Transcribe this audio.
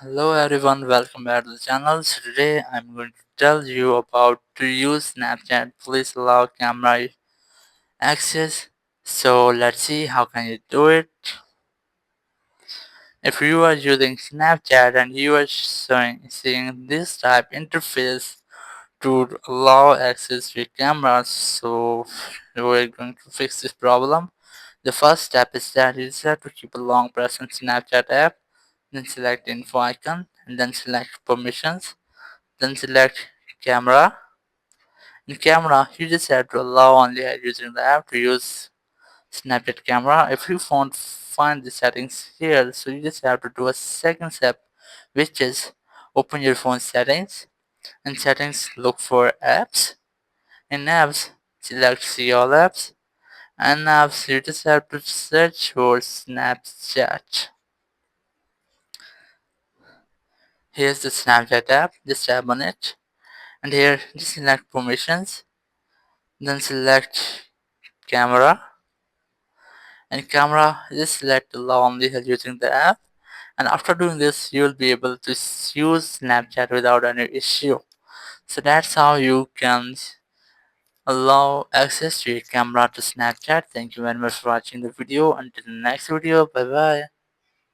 Hello everyone, welcome back to the channel. So today I'm going to tell you about to use Snapchat. Please allow camera access. So let's see how can you do it. If you are using Snapchat and you are seeing this type interface to allow access to your camera, so we're going to fix this problem. The first step is that you just have to keep a long press on Snapchat app, then select info icon and then select permissions. Then select camera. In camera, you just have to allow only using the app to use Snapchat camera. If you won't find the settings here, so you just have to do a second step, which is open your phone settings. In settings, look for apps. In apps, select see all apps. And apps, you just have to search for Snapchat. Here's the Snapchat app. Just tap on it. And here, just select permissions. Then select camera. And camera, just select allow only using the app, and after doing this you will be able to use Snapchat without any issue. So that's how you can allow access to your camera to Snapchat. Thank you very much for watching the video. Until the next video, bye bye.